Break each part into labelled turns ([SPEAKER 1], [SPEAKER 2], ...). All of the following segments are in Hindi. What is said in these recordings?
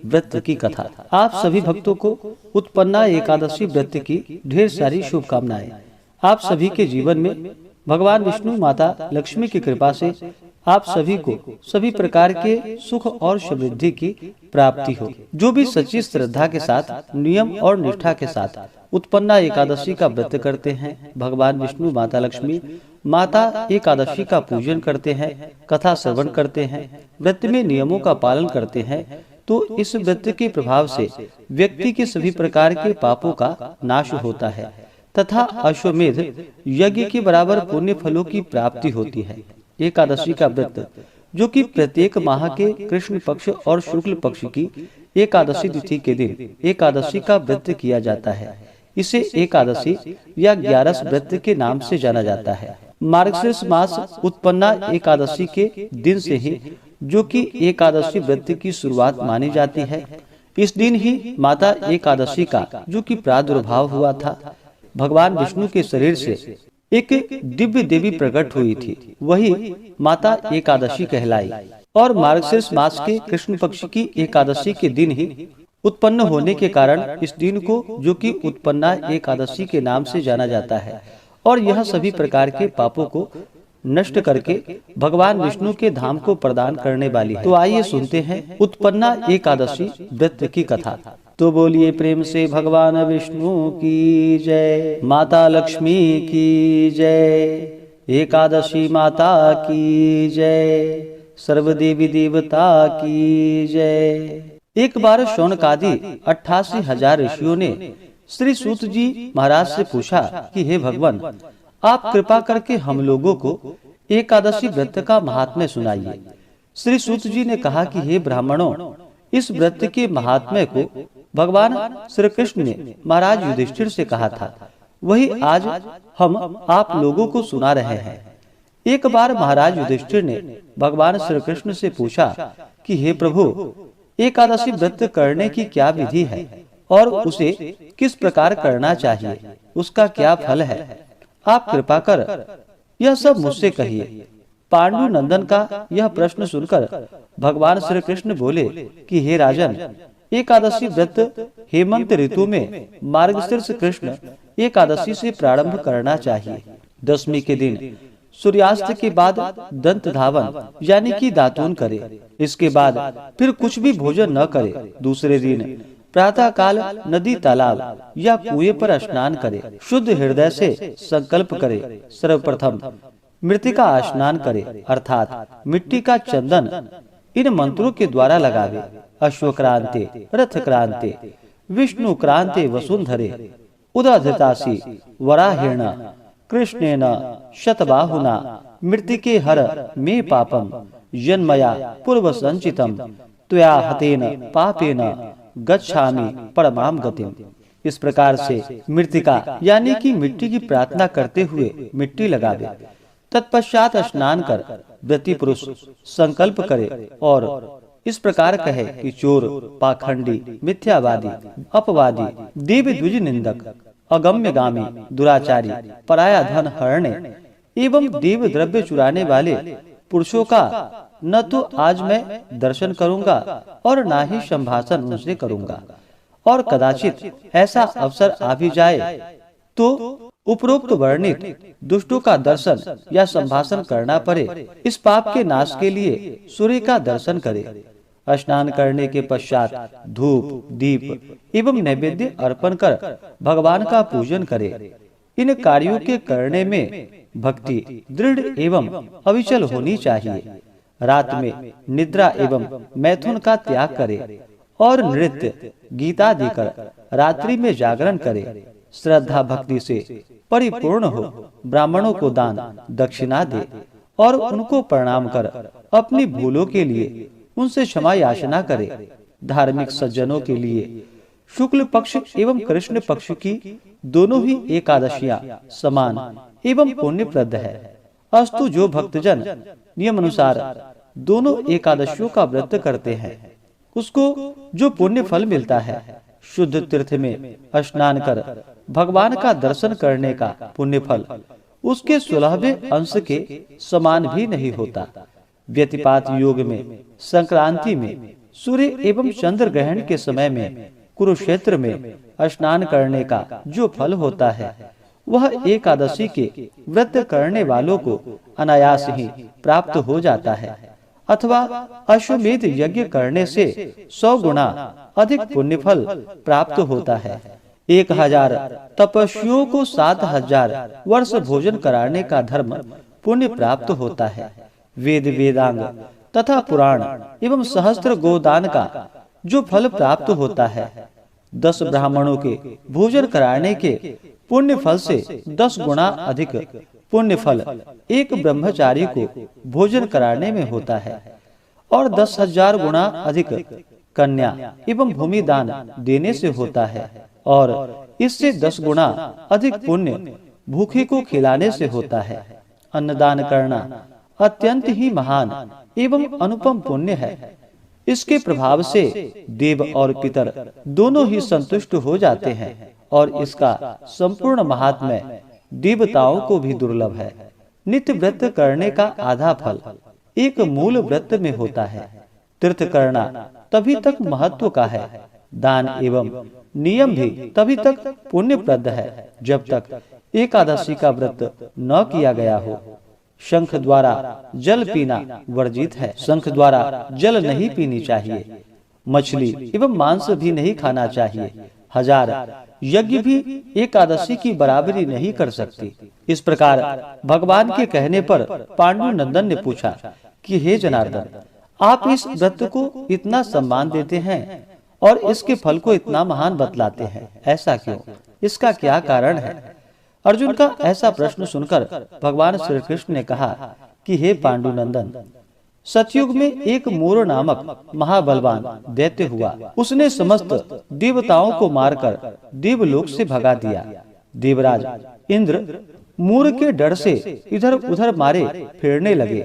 [SPEAKER 1] व्रत की कथा। आप सभी भक्तों को उत्पन्ना एकादशी व्रत की ढेर सारी शुभकामनाएं। आप सभी के जीवन में भगवान विष्णु माता लक्ष्मी की कृपा से आप सभी को सभी प्रकार के सुख और समृद्धि की प्राप्ति हो। जो भी सच्ची श्रद्धा के साथ नियम और निष्ठा के साथ उत्पन्ना एकादशी का व्रत करते हैं, भगवान विष्णु माता लक्ष्मी माता एकादशी का पूजन करते हैं, कथा श्रवण करते हैं, व्रत में नियमों का पालन करते हैं, तो इस व्रत के प्रभाव से व्यक्ति के सभी प्रकार के पापों का नाश होता है तथा अश्वमेध यज्ञ के बराबर पुण्य फलों की प्राप्ति होती है। एकादशी का व्रत, जो कि प्रत्येक माह के कृष्ण पक्ष और शुक्ल पक्ष की एकादशी तिथि के दिन एकादशी का व्रत किया जाता है, इसे एकादशी या 11 व्रत के नाम से जाना जाता है। मार्गशीर्ष मास उत्पन्ना एकादशी के दिन से ही, जो कि एकादशी व्रत की शुरुआत मानी जाती है, इस दिन ही माता एकादशी का जो कि प्रादुर्भाव हुआ था। भगवान विष्णु के शरीर से एक दिव्य देवी प्रकट हुई थी, वही माता एकादशी कहलाई। और मार्गशीर्ष मास के कृष्ण पक्ष की एकादशी के दिन ही उत्पन्न होने के कारण इस दिन को जो कि उत्पन्ना एकादशी के नाम से जाना जाता है, और यह सभी प्रकार के पापों को नष्ट करके भगवान विष्णु के धाम को प्रदान करने वाली है। तो आइए सुनते हैं उत्पन्ना एकादशी व्रत की कथा। तो बोलिए प्रेम से भगवान विष्णु की जय, माता लक्ष्मी की जय, एकादशी माता की जय, सर्व देवी देवता की जय। एक बार शौनकादि 88,000 ऋषियों ने श्री सूत जी महाराज से पूछा कि हे भगवान, आप कृपा करके हम लोगों को एकादशी व्रत का महात्म्य सुनाइए। श्री सूत जी ने कहा कि हे ब्राह्मणों, इस व्रत के महात्म्य को भगवान श्री कृष्ण ने महाराज युधिष्ठिर से कहा था, वही आज हम आप लोगों को सुना रहे हैं। एक बार महाराज युधिष्ठिर ने भगवान श्री कृष्ण से पूछा कि हे प्रभु, एकादशी व्रत करने की क्या विधि है और उसे किस प्रकार करना चाहिए, उसका क्या फल है, आप कृपा कर यह सब मुझसे कहिए। पांडु नंदन का यह प्रश्न सुनकर भगवान श्री कृष्ण बोले कि हे राजन, एकादशी व्रत हेमंत ऋतु में मार्गशीर्ष कृष्ण एकादशी से प्रारंभ करना चाहिए। दशमी के दिन सूर्यास्त के बाद दंत धावन यानी कि दातून करे, इसके बाद फिर कुछ भी भोजन न करे। दूसरे दिन प्रातः काल नदी तालाब या कुएं पर स्नान करे, शुद्ध हृदय से संकल्प करे, सर्वप्रथम मृतिका स्नान करे अर्थात मिट्टी का चंदन इन मंत्रों के द्वारा लगावे। अश्वक्रांते रथ क्रांते विष्णु क्रांते वसुंधरे उदधतासी वराहेण कृष्णेन शतबाहुना मृतिके हर मे पापम जन्मया पूर्व संचितम त्वया हतेन पापेन गच्छामि परमाम गतिम। इस प्रकार से मृतिका यानी कि मिट्टी की प्रार्थना करते हुए मिट्टी लगावे। तत्पश्चात स्नान कर व्रती पुरुष संकल्प करे और इस प्रकार कहे कि चोर, पाखंडी, मिथ्यावादी, अपवादी, देव द्विज निंदक, अगम्यगामी, दुराचारी, पराया धन हरणे एवं देव द्रव्य चुराने वाले पुरुषों का न तो आज मैं दर्शन करूंगा और न ही संभाषण उनसे करूंगा, और कदाचित ऐसा अवसर आ भी जाए तो उपरोक्त वर्णित दुष्टों का दर्शन या संभाषण करना पड़े। इस पाप के नाश के लिए सूर्य का दर्शन करे। स्नान करने के पश्चात धूप, दीप एवं नैवेद्य अर्पण कर भगवान का पूजन करे। इन कार्यों के करने में भक्ति दृढ़ एवं अविचल होनी चाहिए। रात में निद्रा एवं मैथुन का त्याग करे और नृत्य, गीता देकर रात्रि में जागरण करे। श्रद्धा भक्ति से परिपूर्ण हो, ब्राह्मणों को दान दक्षिणा दे और उनको प्रणाम कर अपनी भूलों के लिए उनसे क्षमा याचना करे। धार्मिक सज्जनों के लिए शुक्ल पक्ष एवं कृष्ण पक्ष की दोनों ही एकादशियां समान एवं पुण्यप्रद है। अस्तु जो भक्तजन नियम अनुसार दोनों एकादशियों का व्रत करते हैं, उसको जो पुण्य फल मिलता है, शुद्ध तीर्थ में स्नान कर भगवान का दर्शन करने का पुण्य फल उसके 16वें अंश के समान भी नहीं होता। व्यतिपात योग में संक्रांति में सूर्य एवं चंद्र ग्रहण के समय में कुरुक्षेत्र में स्नान करने का जो फल होता है वह एकादशी के व्रत करने वालों को अनायास ही प्राप्त हो जाता है, अथवा अश्वमेध यज्ञ करने से 100 गुना अधिक पुण्य फल प्राप्त होता है। 1000 तपस्वियों को 7000 वर्ष भोजन कराने का धर्म पुण्य प्राप्त होता है। वेद वेदांग तथा पुराण एवं सहस्त्र गोदान का जो फल प्राप्त होता है, 10 ब्राह्मणों के भोजन कराने के पुण्य फल से 10 गुना अधिक पुण्य फल एक ब्रह्मचारी को भोजन कराने में होता है, और 10,000 गुना अधिक कन्या एवं भूमि दान देने से होता है, और इससे 10 गुना अधिक पुण्य भूखे को खिलाने से होता है। अन्नदान करना अत्यंत ही महान एवं अनुपम पुण्य है। इसके प्रभाव से देव और पितर दोनों ही संतुष्ट हो जाते हैं, और इसका संपूर्ण महात्म्य देवताओं को भी दुर्लभ है। नित्य व्रत करने का आधा फल एक मूल व्रत में होता है। तीर्थ करना तभी तक महत्व का है, दान एवं नियम भी तभी तक पुण्यप्रद है जब तक एकादशी का व्रत न किया गया हो। शंख द्वारा जल पीना वर्जित है। शंख द्वारा जल नहीं पीनी चाहिए। मछली एवं मांस भी नहीं खाना चाहिए। 1000 यज्ञ भी एकादशी की बराबरी नहीं कर सकती। इस प्रकार भगवान के कहने पर पांडु नंदन ने पूछा कि हे जनार्दन, आप इस व्रत को इतना सम्मान देते हैं और इसके फल को इतना महान बतलाते हैं, ऐसा क्यों? इसका क्या कारण है? अर्जुन का ऐसा प्रश्न सुनकर भगवान श्री कृष्ण ने कहा कि हे पांडुनंदन, सतयुग में एक मूर नामक महाबलवान दैत्य हुआ। उसने समस्त देवताओं को मारकर देवलोक से भगा दिया। देवराज इंद्र मूर के डर से इधर उधर मारे फिरने लगे।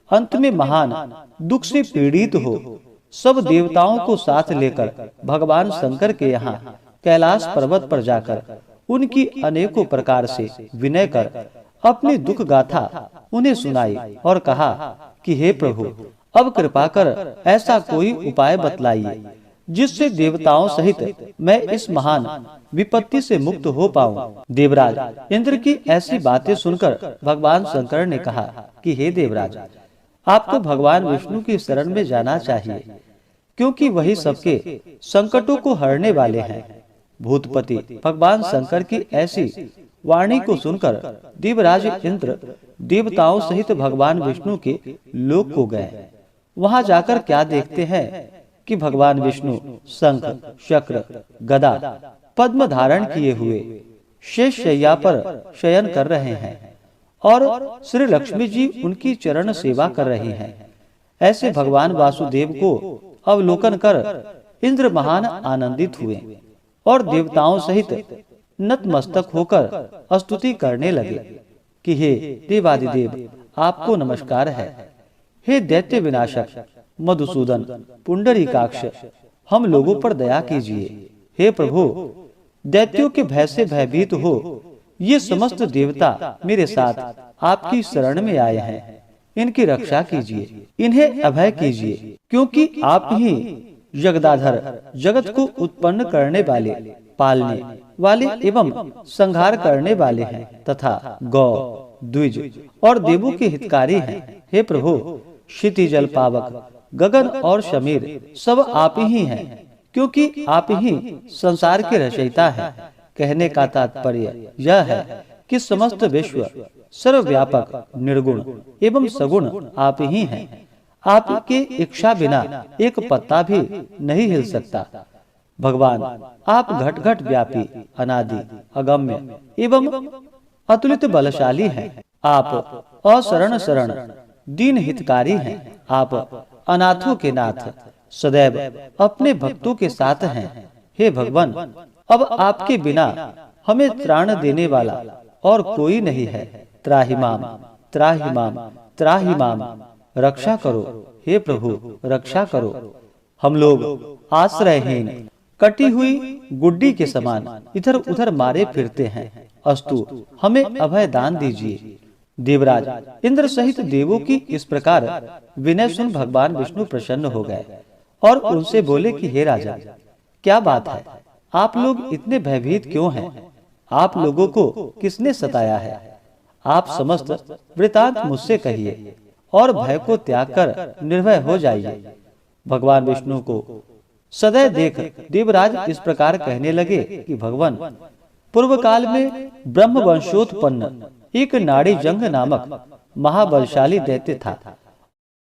[SPEAKER 1] अंत में महान दुख से पीड़ित हो सब देवताओं को साथ लेकर भगवान शंकर के यहाँ कैलाश पर्वत पर जाकर उनकी अनेकों प्रकार से विनय कर अपनी दुख गाथा उन्हें सुनाई और कहा कि हे प्रभु, अब कृपा कर ऐसा कोई उपाय बतलाइए जिससे देवताओं सहित मैं इस महान विपत्ति से मुक्त हो पाऊं। देवराज इंद्र की ऐसी बातें सुनकर भगवान शंकर ने कहा कि हे देवराज, आपको भगवान विष्णु की शरण में जाना चाहिए, क्योंकि वही सबके संकटों को हरने वाले हैं। भूतपति भगवान शंकर की ऐसी वाणी को सुनकर देवराज इंद्र देवताओं सहित भगवान विष्णु के लोक को गए। वहां जाकर क्या देखते हैं कि भगवान विष्णु शंख चक्र गदा पद्म धारण किए हुए शेष शैया पर शयन कर रहे हैं और श्री लक्ष्मी जी उनकी चरण सेवा कर रही हैं। ऐसे भगवान वासुदेव को अवलोकन कर इंद्र महान आनंदित हुए और देवताओं सहित नतमस्तक होकर स्तुति करने लगे कि हे देवादिदेव, आपको नमस्कार है। हे दैत्य विनाशक मधुसूदन पुंडरीकाक्ष, हम लोगों पर दया कीजिए। हे प्रभु, दैत्यों के भय से भयभीत हो ये समस्त देवता मेरे साथ आपकी शरण में आए हैं। इनकी रक्षा कीजिए, इन्हें अभय कीजिए, क्योंकि आप ही जगदाधर जगत को उत्पन्न करने वाले, पालने वाले एवं संहार करने वाले हैं तथा गौ द्विज और देवों के हितकारी हैं। हे प्रभु, क्षिति जल पावक गगन और शमीर सब आप ही हैं, क्योंकि आप ही संसार के रचयिता हैं। कहने का तात्पर्य यह है कि समस्त विश्व सर्वव्यापक निर्गुण एवं सगुण आप ही हैं। आपके इच्छा बिना एक पत्ता भी नहीं हिल सकता। भगवान, आप घट घट व्यापी, अनादि, अगम्य एवं अतुलित बलशाली हैं। आप अशरण शरण दीन हितकारी हैं। आप अनाथों के नाथ, सदैव अपने भक्तों के साथ हैं। हे भगवान, अब आपके बिना हमें त्राण देने वाला और कोई नहीं है। त्राहिमाम त्राहिमाम त्राहिमाम, रक्षा करो। हे प्रभु, रक्षा करो। हम लोग आश्रयहीन कटी हुई गुड्डी के समान इधर उधर मारे फिरते हैं। अस्तु, हमें अभय दान दीजिए। देवराज इंद्र सहित देवों की इस प्रकार विनय सुन भगवान विष्णु प्रसन्न हो गए और उनसे बोले कि हे राजा, क्या बात है, आप लोग इतने भयभीत क्यों हैं? आप लोगों को किसने सताया है? आप समस्त वृतांत मुझसे कहिए और भय को त्याग कर निर्भय हो जाइए। भगवान विष्णु को सदैव देख देवराज इस प्रकार कहने लगे कि भगवान, पूर्व काल में ब्रह्म वंशोत्पन्न एक नाड़ी जंग नामक महाबलशाली दैत्य था।